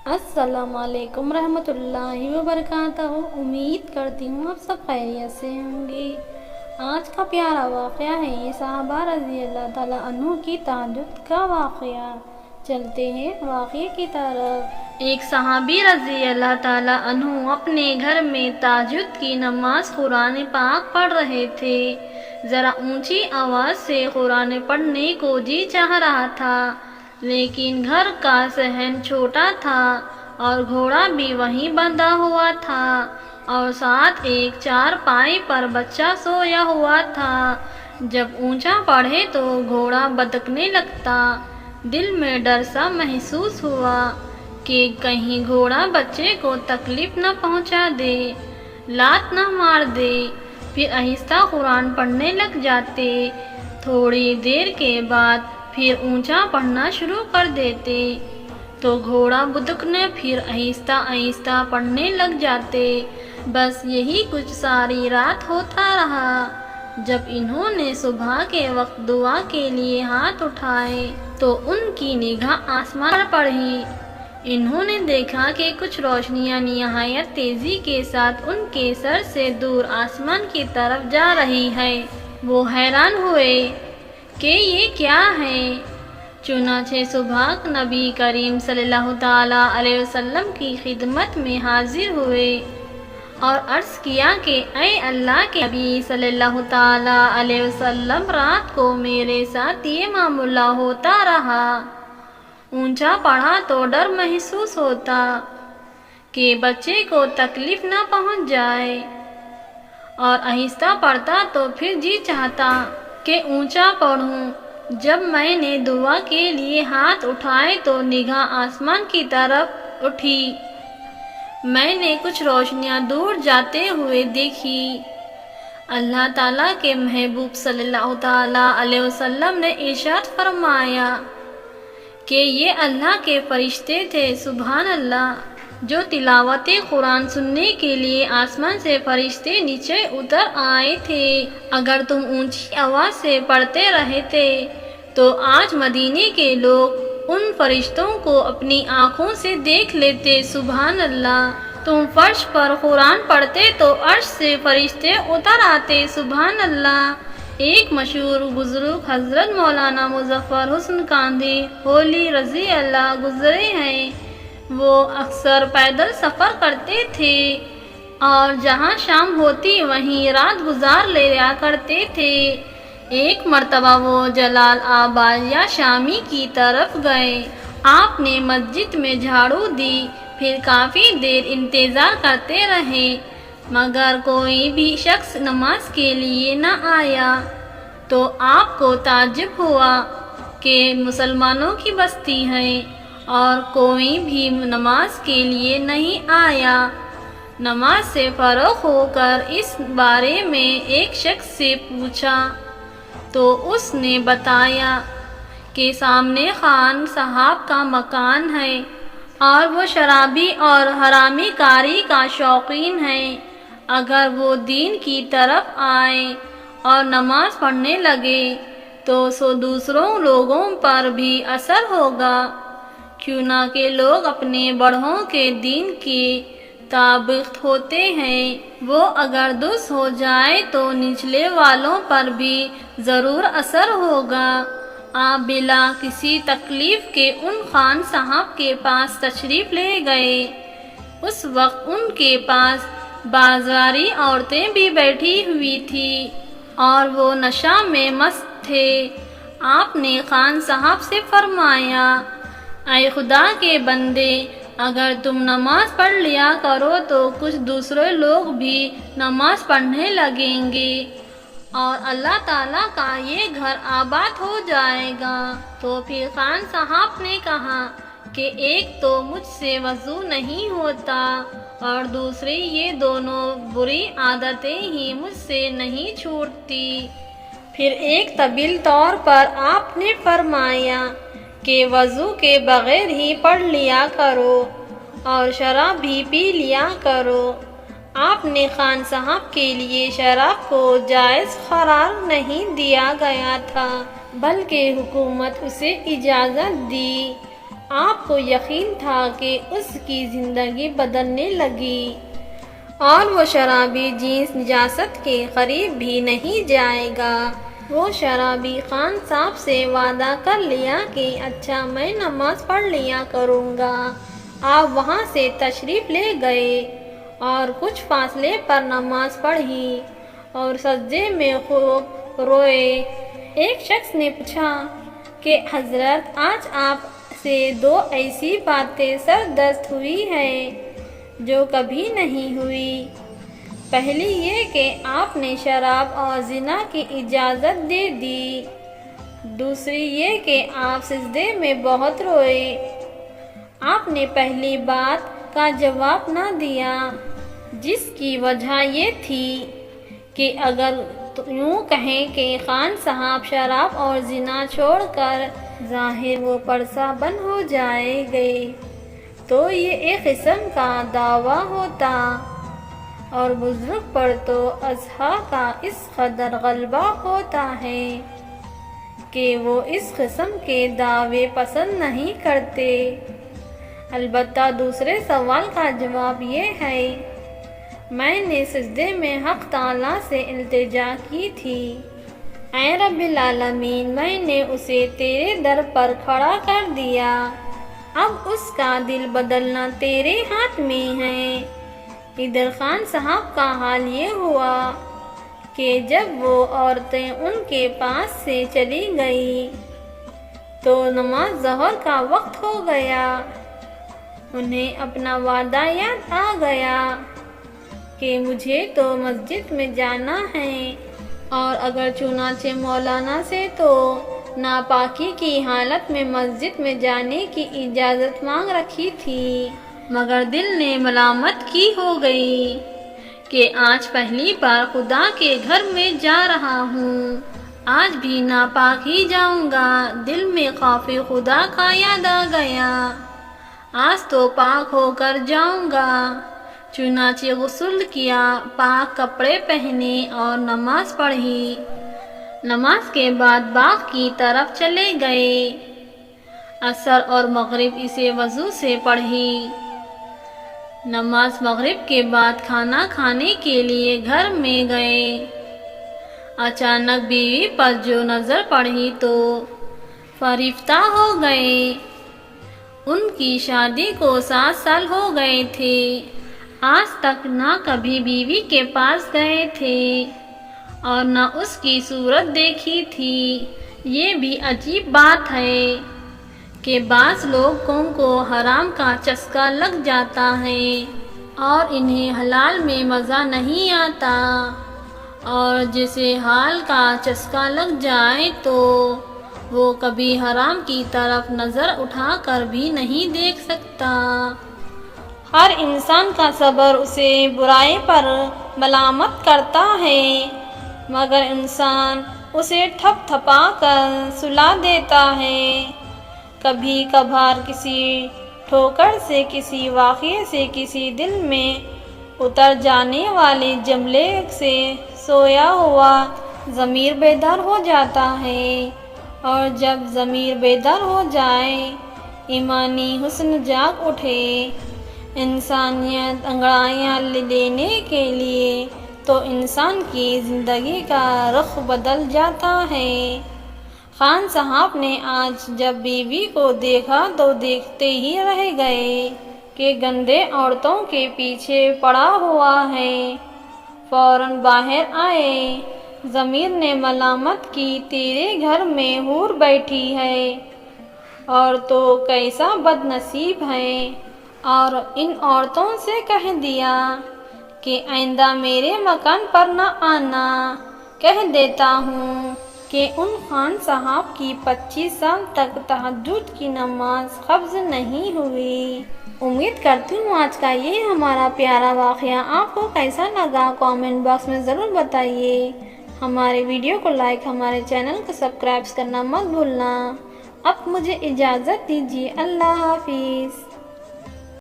السلام علیکم رحمۃ اللہ وبرکاتہ۔ امید کرتی ہوں آپ سب خیریت سے ہوں گے۔ آج کا پیارا واقعہ ہے یہ صحابہ رضی اللہ تعالیٰ عنہ کی تہجد کا واقعہ۔ چلتے ہیں واقعے کی طرف۔ ایک صحابی رضی اللہ تعالیٰ عنہ اپنے گھر میں تہجد کی نماز قرآن پاک پڑھ رہے تھے۔ ذرا اونچی آواز سے قرآن پڑھنے کو جی چاہ رہا تھا، لیکن گھر کا صحن چھوٹا تھا اور گھوڑا بھی وہیں بندھا ہوا تھا، اور ساتھ ایک چارپائی پر بچہ سویا ہوا تھا۔ جب اونچا پڑھے تو گھوڑا بدکنے لگتا۔ دل میں ڈر سا محسوس ہوا کہ کہیں گھوڑا بچے کو تکلیف نہ پہنچا دے، لات نہ مار دے۔ پھر آہستہ قرآن پڑھنے لگ جاتے۔ تھوڑی دیر کے بعد پھر اونچا پڑھنا شروع کر دیتے تو گھوڑا بدکنے پھر آہستہ آہستہ پڑھنے لگ جاتے۔ بس یہی کچھ ساری رات ہوتا رہا۔ جب انہوں نے صبح کے وقت دعا کے لیے ہاتھ اٹھائے تو ان کی نگاہ آسمان پر پڑی۔ انہوں نے دیکھا کہ کچھ روشنیاں نہایت تیزی کے ساتھ ان کے سر سے دور آسمان کی طرف جا رہی ہے۔ وہ حیران ہوئے کہ یہ کیا ہے۔ چنانچہ صبح نبی کریم صلی اللہ تعالیٰ علیہ وسلم کی خدمت میں حاضر ہوئے اور عرض کیا کہ اے اللہ کے نبی صلی اللہ تعالیٰ علیہ وسلم، رات کو میرے ساتھ یہ معاملہ ہوتا رہا۔ اونچا پڑھا تو ڈر محسوس ہوتا کہ بچے کو تکلیف نہ پہنچ جائے، اور آہستہ پڑھتا تو پھر جی چاہتا کہ اونچا پڑھوں۔ جب میں نے دعا کے لیے ہاتھ اٹھائے تو نگاہ آسمان کی طرف اٹھی۔ میں نے کچھ روشنیاں دور جاتے ہوئے دیکھی۔ اللہ تعالیٰ کے محبوب صلی اللہ تعالیٰ علیہ وسلم نے ارشاد فرمایا کہ یہ اللہ کے فرشتے تھے، سبحان اللہ، جو تلاوت قرآن سننے کے لیے آسمان سے فرشتے نیچے اتر آئے تھے۔ اگر تم اونچی آواز سے پڑھتے رہتے تو آج مدینے کے لوگ ان فرشتوں کو اپنی آنکھوں سے دیکھ لیتے، سبحان اللہ۔ تم فرش پر قرآن پڑھتے تو عرش سے فرشتے اتر آتے، سبحان اللہ۔ ایک مشہور بزرگ حضرت مولانا مظفر حسن قادری ہولی رضی اللہ گزرے ہیں۔ وہ اکثر پیدل سفر کرتے تھے اور جہاں شام ہوتی وہیں رات گزار لیا کرتے تھے۔ ایک مرتبہ وہ جلال آباد یا شامی کی طرف گئے۔ آپ نے مسجد میں جھاڑو دی، پھر کافی دیر انتظار کرتے رہے، مگر کوئی بھی شخص نماز کے لیے نہ آیا۔ تو آپ کو تعجب ہوا کہ مسلمانوں کی بستی ہے اور کوئی بھی نماز کے لیے نہیں آیا۔ نماز سے فارغ ہو کر اس بارے میں ایک شخص سے پوچھا تو اس نے بتایا کہ سامنے خان صاحب کا مکان ہے اور وہ شرابی اور حرامی کاری کا شوقین ہے۔ اگر وہ دین کی طرف آئے اور نماز پڑھنے لگے تو دوسروں لوگوں پر بھی اثر ہوگا، کیوں نہ کہ لوگ اپنے بڑوں کے دین کے تابع ہوتے ہیں۔ وہ اگر دست ہو جائے تو نچلے والوں پر بھی ضرور اثر ہوگا۔ آپ بلا کسی تکلیف کے ان خان صاحب کے پاس تشریف لے گئے۔ اس وقت ان کے پاس بازاری عورتیں بھی بیٹھی ہوئی تھیں اور وہ نشہ میں مست تھے۔ آپ نے خان صاحب سے فرمایا، اے خدا کے بندے، اگر تم نماز پڑھ لیا کرو تو کچھ دوسرے لوگ بھی نماز پڑھنے لگیں گے اور اللہ تعالیٰ کا یہ گھر آباد ہو جائے گا۔ تو پھر خان صاحب نے کہا کہ ایک تو مجھ سے وضو نہیں ہوتا اور دوسری یہ دونوں بری عادتیں ہی مجھ سے نہیں چھوٹتی۔ پھر ایک طویل طور پر آپ نے فرمایا کہ وضو کے بغیر ہی پڑھ لیا کرو اور شراب بھی پی لیا کرو۔ آپ نے خان صاحب کے لیے شراب کو جائز قرار نہیں دیا گیا تھا، بلکہ حکومت اسے اجازت دی۔ آپ کو یقین تھا کہ اس کی زندگی بدلنے لگی اور وہ شرابی جنس نجاست کے قریب بھی نہیں جائے گا۔ وہ شرابی خان صاحب سے وعدہ کر لیا کہ اچھا میں نماز پڑھ لیا کروں گا۔ آپ وہاں سے تشریف لے گئے اور کچھ فاصلے پر نماز پڑھی اور سجدے میں خوب روئے۔ ایک شخص نے پوچھا کہ حضرت آج آپ سے دو ایسی باتیں سردست ہوئی ہیں جو کبھی نہیں ہوئی۔ پہلی یہ کہ آپ نے شراب اور زنا کی اجازت دے دی، دوسری یہ کہ آپ سجدے میں بہت روئے۔ آپ نے پہلی بات کا جواب نہ دیا، جس کی وجہ یہ تھی کہ اگر یوں کہیں کہ خان صاحب شراب اور زنا چھوڑ کر ظاہر و پرسہ بند ہو جائیں گے تو یہ ایک قسم کا دعویٰ ہوتا، اور بزرگ پر تو اصحاء کا اس قدر غلبہ ہوتا ہے کہ وہ اس قسم کے دعوے پسند نہیں کرتے۔ البتہ دوسرے سوال کا جواب یہ ہے، میں نے سجدے میں حق تعالیٰ سے التجا کی تھی، اے رب العالمین میں نے اسے تیرے در پر کھڑا کر دیا، اب اس کا دل بدلنا تیرے ہاتھ میں ہے۔ ادھر خان صاحب کا حال یہ ہوا کہ جب وہ عورتیں ان کے پاس سے چلی گئی تو نماز ظہر کا وقت ہو گیا۔ انہیں اپنا وعدہ یاد آ گیا کہ مجھے تو مسجد میں جانا ہے، اور اگر چنانچہ مولانا سے تو ناپاکی کی حالت میں مسجد میں جانے کی اجازت مانگ رکھی تھی، مگر دل نے ملامت کی ہو گئی کہ آج پہلی بار خدا کے گھر میں جا رہا ہوں، آج بھی ناپاک ہی جاؤں گا۔ دل میں خوف خدا کا یاد آ گیا، آج تو پاک ہو کر جاؤں گا۔ چنانچہ غسل کیا، پاک کپڑے پہنے اور نماز پڑھی۔ نماز کے بعد باغ کی طرف چلے گئے۔ عصر اور مغرب اسے وضو سے پڑھی۔ نماز مغرب کے بعد کھانا کھانے کے لیے گھر میں گئے۔ اچانک بیوی پر جو نظر پڑی تو فریفتہ ہو گئے۔ ان کی شادی کو 7 سال ہو گئے تھے، آج تک نہ کبھی بیوی کے پاس گئے تھے اور نہ اس کی صورت دیکھی تھی۔ یہ بھی عجیب بات ہے کہ بعض لوگوں کو حرام کا چسکا لگ جاتا ہے اور انہیں حلال میں مزہ نہیں آتا، اور جسے حلال کا چسکا لگ جائے تو وہ کبھی حرام کی طرف نظر اٹھا کر بھی نہیں دیکھ سکتا۔ ہر انسان کا صبر اسے برائی پر ملامت کرتا ہے، مگر انسان اسے تھپ تھپا کر سلا دیتا ہے۔ کبھی کبھار کسی ٹھوکر سے، کسی واقعے سے، کسی دل میں اتر جانے والے جملے سے سویا ہوا ضمیر بیدار ہو جاتا ہے، اور جب ضمیر بیدار ہو جائے، ایمانی حسن جاگ اٹھے، انسانیت انگڑائیاں لینے کے لیے، تو انسان کی زندگی کا رخ بدل جاتا ہے۔ خان صاحب نے آج جب بیوی کو دیکھا تو دیکھتے ہی رہ گئے کہ گندے عورتوں کے پیچھے پڑا ہوا ہے۔ فوراً باہر آئے۔ ضمیر نے ملامت کی، تیرے گھر میں حور بیٹھی ہے اور تو کیسا بد نصیب ہے، اور ان عورتوں سے کہہ دیا کہ آئندہ میرے مکان پر نہ آنا۔ کہہ دیتا ہوں کہ ان خان صاحب کی 25 سال تک تہجد کی نماز قبض نہیں ہوئی۔ امید کرتی ہوں آج کا یہ ہمارا پیارا واقعہ آپ کو کیسا لگا، کامنٹ باکس میں ضرور بتائیے۔ ہمارے ویڈیو کو لائک، ہمارے چینل کو سبسکرائب کرنا مت بھولنا۔ اب مجھے اجازت دیجیے، اللہ حافظ۔